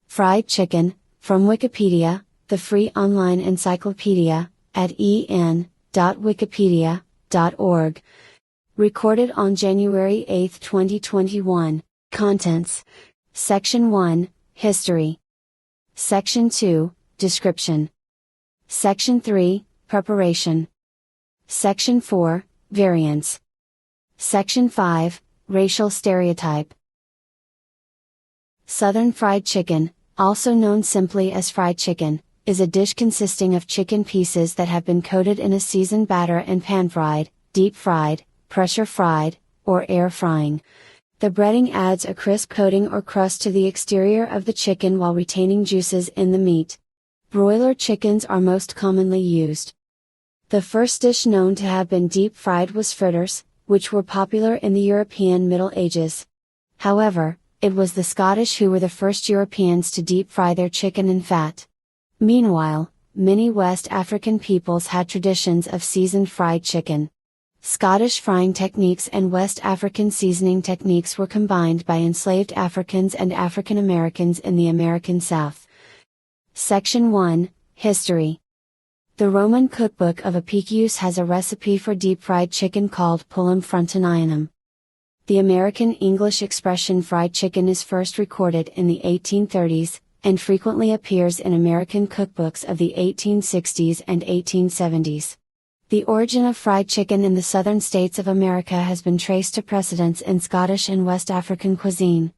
Fried chicken, from Wikipedia, the free online encyclopedia, at en.wikipedia.org. Recorded on January 8, 2021. Contents. Section 1, History. Section 2, Description. Section 3, Preparation. Section 4, Variants. Section 5, Racial Stereotype. Southern fried chicken, also known simply as fried chicken, is a dish consisting of chicken pieces that have been coated in a seasoned batter and pan-fried, deep-fried, pressure-fried, or air frying. The breading adds a crisp coating or crust to the exterior of the chicken while retaining juices in the meat. Broiler chickens are most commonly used. The first dish known to have been deep-fried was fritters, which were popular in the European Middle Ages. However, it was the Scottish who were the first Europeans to deep-fry their chicken in fat. Meanwhile, many West African peoples had traditions of seasoned fried chicken. Scottish frying techniques and West African seasoning techniques were combined by enslaved Africans and African Americans in the American South. Section 1, History. The Roman cookbook of Apicius has a recipe for deep-fried chicken called pullum frontinianum. The American English expression fried chicken is first recorded in the 1830s, and frequently appears in American cookbooks of the 1860s and 1870s. The origin of fried chicken in the southern states of America has been traced to precedents in Scottish and West African cuisine.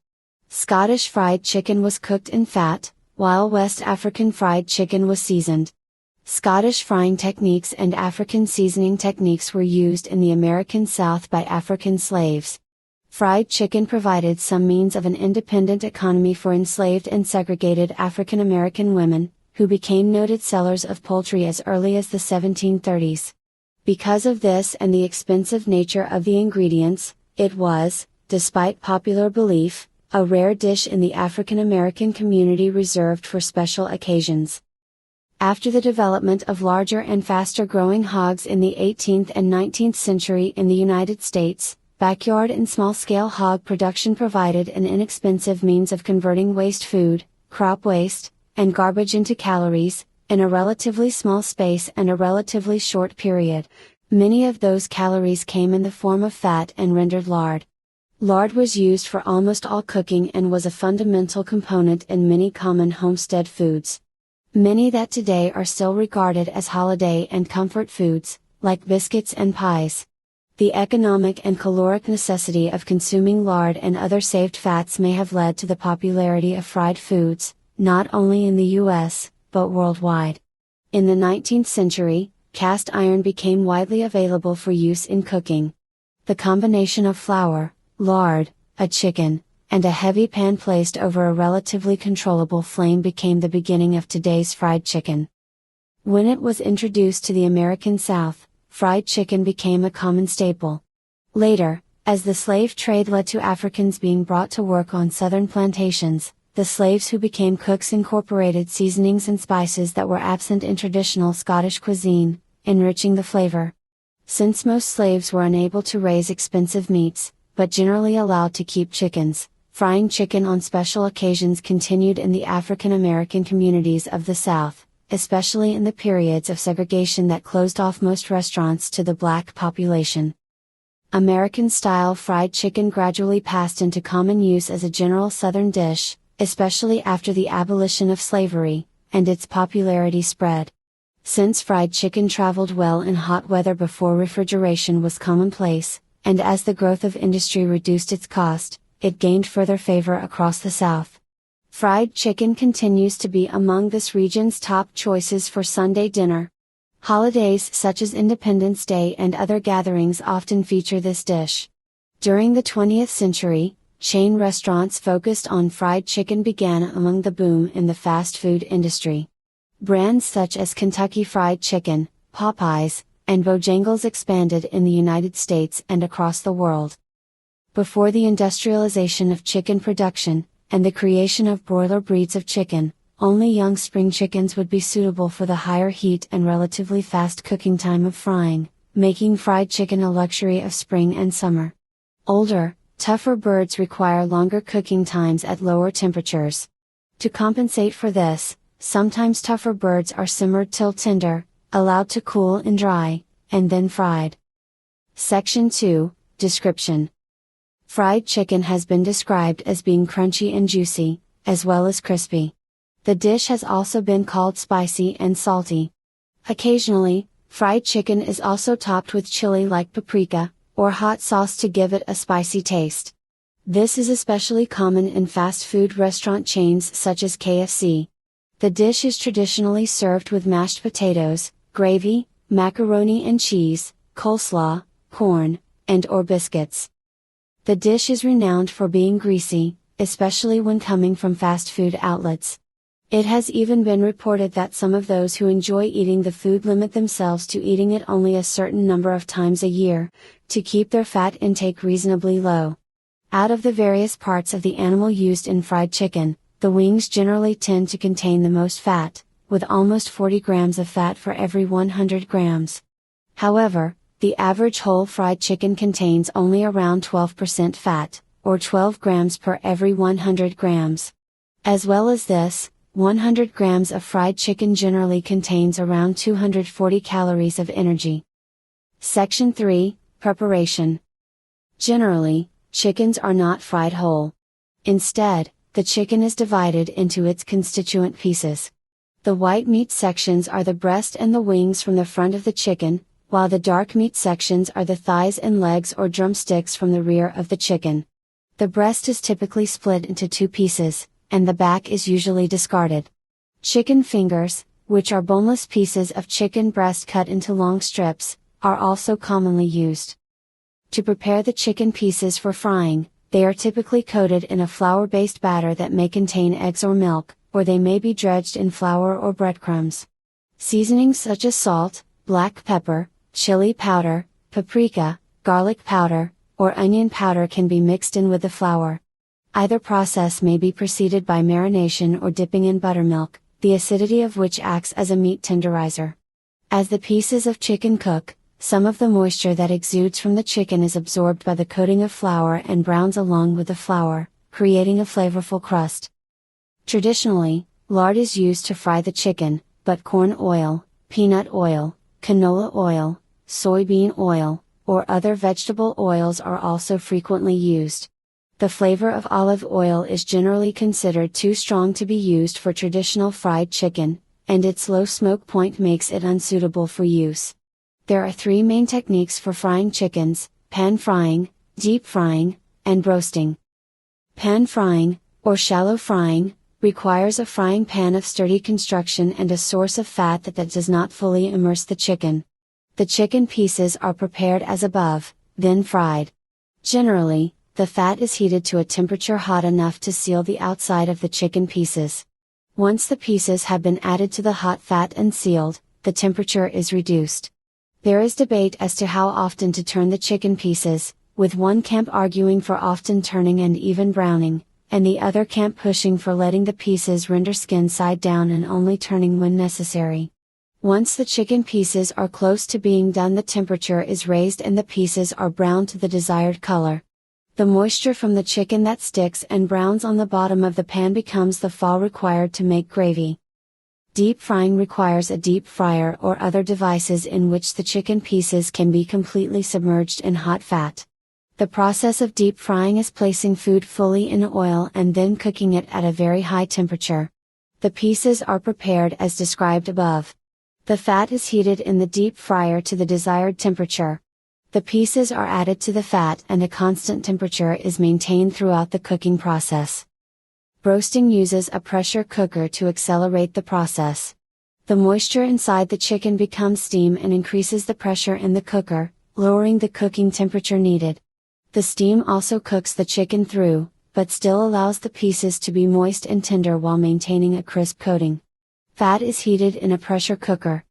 Scottish fried chicken was cooked in fat, while West African fried chicken was seasoned. Scottish frying techniques and African seasoning techniques were used in the American South by African slaves. Fried chicken provided some means of an independent economy for enslaved and segregated African American women, who became noted sellers of poultry as early as the 1730s. Because of this and the expensive nature of the ingredients, it was, despite popular belief, a rare dish in the African American community reserved for special occasions. After the development of larger and faster growing hogs in the 18th and 19th century in the United States, backyard and small-scale hog production provided an inexpensive means of converting waste food, crop waste, and garbage into calories, in a relatively small space and a relatively short period. Many of those calories came in the form of fat and rendered lard. Lard was used for almost all cooking and was a fundamental component in many common homestead foods. Many that today are still regarded as holiday and comfort foods, like biscuits and pies. The economic and caloric necessity of consuming lard and other saved fats may have led to the popularity of fried foods, not only in the US, but worldwide. In the 19th century, cast iron became widely available for use in cooking. The combination of flour, lard, a chicken, and a heavy pan placed over a relatively controllable flame became the beginning of today's fried chicken. When it was introduced to the American South, fried chicken became a common staple. Later, as the slave trade led to Africans being brought to work on southern plantations, the slaves who became cooks incorporated seasonings and spices that were absent in traditional Scottish cuisine, enriching the flavor. Since most slaves were unable to raise expensive meats, but generally allowed to keep chickens, frying chicken on special occasions continued in the African American communities of the South, especially in the periods of segregation that closed off most restaurants to the black population. American-style fried chicken gradually passed into common use as a general Southern dish, especially after the abolition of slavery, and its popularity spread. Since fried chicken traveled well in hot weather before refrigeration was commonplace, and as the growth of industry reduced its cost, it gained further favor across the South. Fried chicken continues to be among this region's top choices for Sunday dinner. Holidays such as Independence Day and other gatherings often feature this dish. During the 20th century, chain restaurants focused on fried chicken began among the boom in the fast food industry. Brands such as Kentucky Fried Chicken, Popeyes, and Bojangles expanded in the United States and across the world. Before the industrialization of chicken production, and the creation of broiler breeds of chicken, only young spring chickens would be suitable for the higher heat and relatively fast cooking time of frying, making fried chicken a luxury of spring and summer. Older, tougher birds require longer cooking times at lower temperatures. To compensate for this, sometimes tougher birds are simmered till tender, allowed to cool and dry, and then fried. Section 2, Description. Fried chicken has been described as being crunchy and juicy, as well as crispy. The dish has also been called spicy and salty. Occasionally, fried chicken is also topped with chili like paprika, or hot sauce to give it a spicy taste. This is especially common in fast food restaurant chains such as KFC. The dish is traditionally served with mashed potatoes, gravy, macaroni and cheese, coleslaw, corn, and/or biscuits. The dish is renowned for being greasy, especially when coming from fast food outlets. It has even been reported that some of those who enjoy eating the food limit themselves to eating it only a certain number of times a year, to keep their fat intake reasonably low. Out of the various parts of the animal used in fried chicken, the wings generally tend to contain the most fat, with almost 40 grams of fat for every 100 grams. However, the average whole fried chicken contains only around 12% fat, or 12 grams per every 100 grams. As well as this, 100 grams of fried chicken generally contains around 240 calories of energy. Section 3, Preparation. Generally, chickens are not fried whole. Instead, the chicken is divided into its constituent pieces. The white meat sections are the breast and the wings from the front of the chicken, while the dark meat sections are the thighs and legs or drumsticks from the rear of the chicken. The breast is typically split into two pieces, and the back is usually discarded. Chicken fingers, which are boneless pieces of chicken breast cut into long strips, are also commonly used. To prepare the chicken pieces for frying, they are typically coated in a flour-based batter that may contain eggs or milk, or they may be dredged in flour or breadcrumbs. Seasonings such as salt, black pepper, chili powder, paprika, garlic powder, or onion powder can be mixed in with the flour. Either process may be preceded by marination or dipping in buttermilk, the acidity of which acts as a meat tenderizer. As the pieces of chicken cook, some of the moisture that exudes from the chicken is absorbed by the coating of flour and browns along with the flour, creating a flavorful crust. Traditionally, lard is used to fry the chicken, but corn oil, peanut oil, canola oil, soybean oil, or other vegetable oils are also frequently used. The flavor of olive oil is generally considered too strong to be used for traditional fried chicken, and its low smoke point makes it unsuitable for use. There are three main techniques for frying chickens: pan frying, deep frying, and roasting. Pan frying, or shallow frying, requires a frying pan of sturdy construction and a source of fat that does not fully immerse the chicken. The chicken pieces are prepared as above, then fried. Generally, the fat is heated to a temperature hot enough to seal the outside of the chicken pieces. Once the pieces have been added to the hot fat and sealed, the temperature is reduced. There is debate as to how often to turn the chicken pieces, with one camp arguing for often turning and even browning, and the other camp pushing for letting the pieces render skin side down and only turning when necessary. Once the chicken pieces are close to being done, the temperature is raised and the pieces are browned to the desired color. The moisture from the chicken that sticks and browns on the bottom of the pan becomes the fall required to make gravy. Deep frying requires a deep fryer or other devices in which the chicken pieces can be completely submerged in hot fat. The process of deep frying is placing food fully in oil and then cooking it at a very high temperature. The pieces are prepared as described above. The fat is heated in the deep fryer to the desired temperature. The pieces are added to the fat and a constant temperature is maintained throughout the cooking process. Roasting uses a pressure cooker to accelerate the process. The moisture inside the chicken becomes steam and increases the pressure in the cooker, lowering the cooking temperature needed. The steam also cooks the chicken through, but still allows the pieces to be moist and tender while maintaining a crisp coating. Fat is heated in a pressure cooker.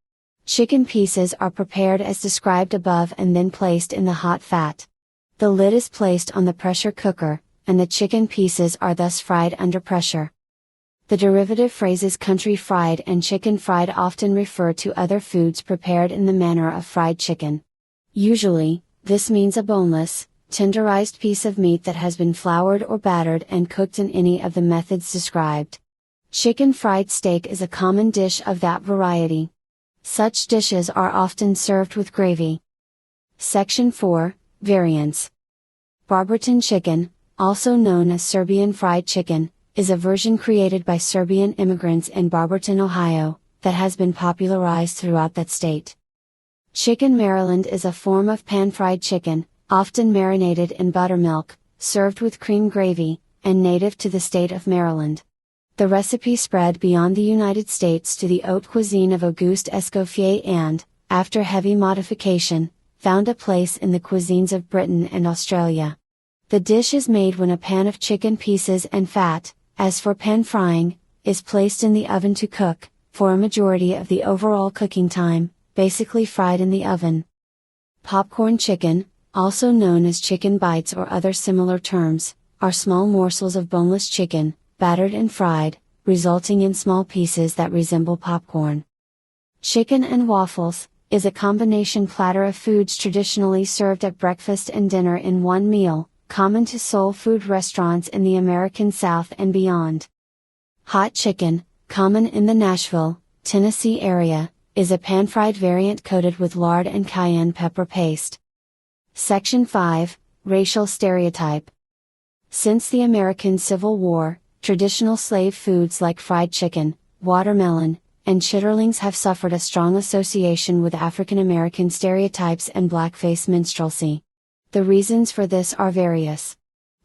Chicken pieces are prepared as described above and then placed in the hot fat. The lid is placed on the pressure cooker, and the chicken pieces are thus fried under pressure. The derivative phrases country fried and chicken fried often refer to other foods prepared in the manner of fried chicken. Usually, this means a boneless, tenderized piece of meat that has been floured or battered and cooked in any of the methods described. Chicken fried steak is a common dish of that variety. Such dishes are often served with gravy. Section 4, Variants. Barberton chicken, also known as Serbian fried chicken, is a version created by Serbian immigrants in Barberton, Ohio, that has been popularized throughout that state. Chicken Maryland is a form of pan-fried chicken, often marinated in buttermilk, served with cream gravy, and native to the state of Maryland. The recipe spread beyond the United States to the haute cuisine of Auguste Escoffier and, after heavy modification, found a place in the cuisines of Britain and Australia. The dish is made when a pan of chicken pieces and fat, as for pan frying, is placed in the oven to cook, for a majority of the overall cooking time, basically fried in the oven. Popcorn chicken, also known as chicken bites or other similar terms, are small morsels of boneless chicken, battered and fried, resulting in small pieces that resemble popcorn. Chicken and waffles is a combination platter of foods traditionally served at breakfast and dinner in one meal, common to soul food restaurants in the American South and beyond. Hot chicken, common in the Nashville, Tennessee area, is a pan-fried variant coated with lard and cayenne pepper paste. Section 5, Racial Stereotype. Since the American Civil War, traditional slave foods like fried chicken, watermelon, and chitterlings have suffered a strong association with African American stereotypes and blackface minstrelsy. The reasons for this are various.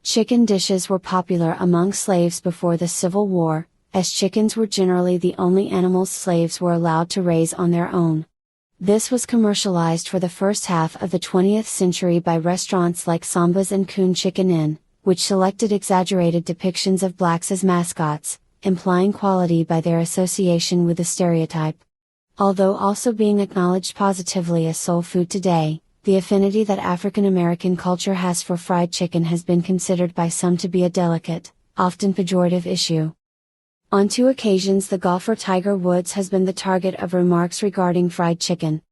Chicken dishes were popular among slaves before the Civil War, as chickens were generally the only animals slaves were allowed to raise on their own. This was commercialized for the first half of the 20th century by restaurants like Samba's and Coon Chicken Inn, which selected exaggerated depictions of blacks as mascots, implying quality by their association with the stereotype. Although also being acknowledged positively as soul food today, the affinity that African American culture has for fried chicken has been considered by some to be a delicate, often pejorative issue. On 2 occasions the golfer Tiger Woods has been the target of remarks regarding fried chicken.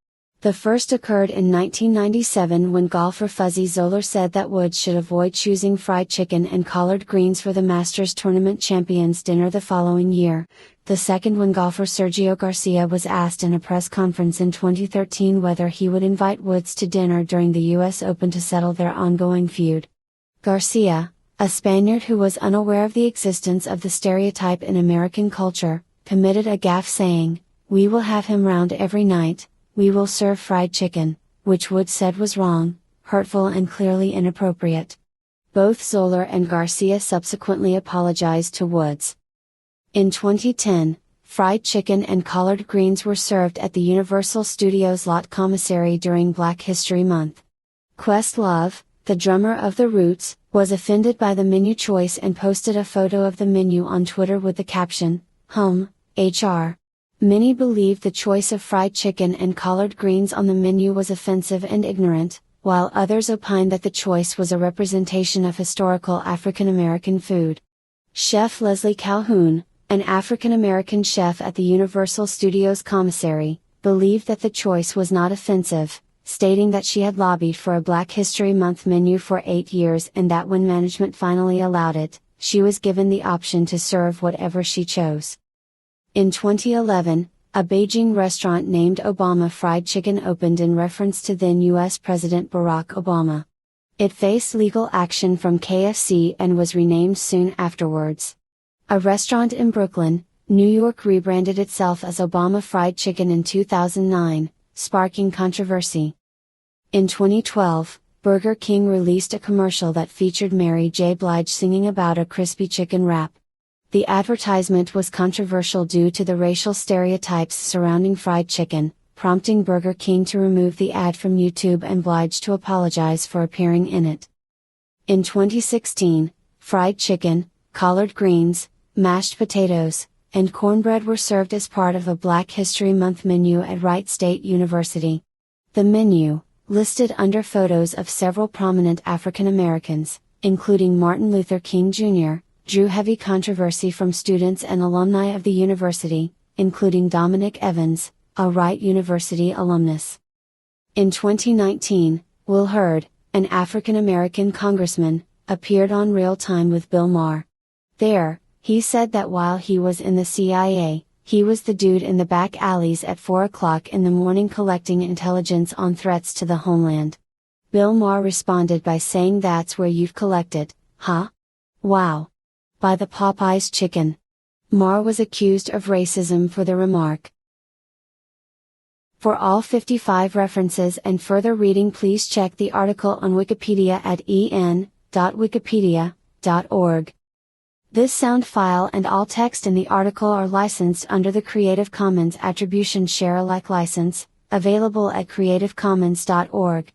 The first occurred in 1997 when golfer Fuzzy Zoeller said that Woods should avoid choosing fried chicken and collard greens for the Masters Tournament Champions dinner the following year. The second when golfer Sergio Garcia was asked in a press conference in 2013 whether he would invite Woods to dinner during the US Open to settle their ongoing feud. Garcia, a Spaniard who was unaware of the existence of the stereotype in American culture, committed a gaffe saying, "We will have him round every night. We will serve fried chicken," which Woods said was wrong, hurtful and clearly inappropriate. Both Zoeller and Garcia subsequently apologized to Woods. In 2010, fried chicken and collard greens were served at the Universal Studios Lot Commissary during Black History Month. Questlove, the drummer of The Roots, was offended by the menu choice and posted a photo of the menu on Twitter with the caption, HR. Many believed the choice of fried chicken and collard greens on the menu was offensive and ignorant, while others opined that the choice was a representation of historical African American food. Chef Leslie Calhoun, an African American chef at the Universal Studios Commissary, believed that the choice was not offensive, stating that she had lobbied for a Black History Month menu for 8 years and that when management finally allowed it, she was given the option to serve whatever she chose. In 2011, a Beijing restaurant named Obama Fried Chicken opened in reference to then US President Barack Obama. It faced legal action from KFC and was renamed soon afterwards. A restaurant in Brooklyn, New York rebranded itself as Obama Fried Chicken in 2009, sparking controversy. In 2012, Burger King released a commercial that featured Mary J. Blige singing about a crispy chicken wrap. The advertisement was controversial due to the racial stereotypes surrounding fried chicken, prompting Burger King to remove the ad from YouTube and Blige to apologize for appearing in it. In 2016, fried chicken, collard greens, mashed potatoes, and cornbread were served as part of a Black History Month menu at Wright State University. The menu, listed under photos of several prominent African Americans, including Martin Luther King Jr., drew heavy controversy from students and alumni of the university, including Dominic Evans, a Wright University alumnus. In 2019, Will Hurd, an African American congressman, appeared on Real Time with Bill Maher. There, He said that while he was in the CIA, he was the dude in the back alleys at 4 o'clock in the morning collecting intelligence on threats to the homeland. Bill Maher responded by saying, "That's where you've collected, huh? Wow. By the Popeyes chicken." Maher was accused of racism for the remark. For all 55 references and further reading, please check the article on Wikipedia at en.wikipedia.org. This sound file and all text in the article are licensed under the Creative Commons Attribution Share Alike license, available at creativecommons.org.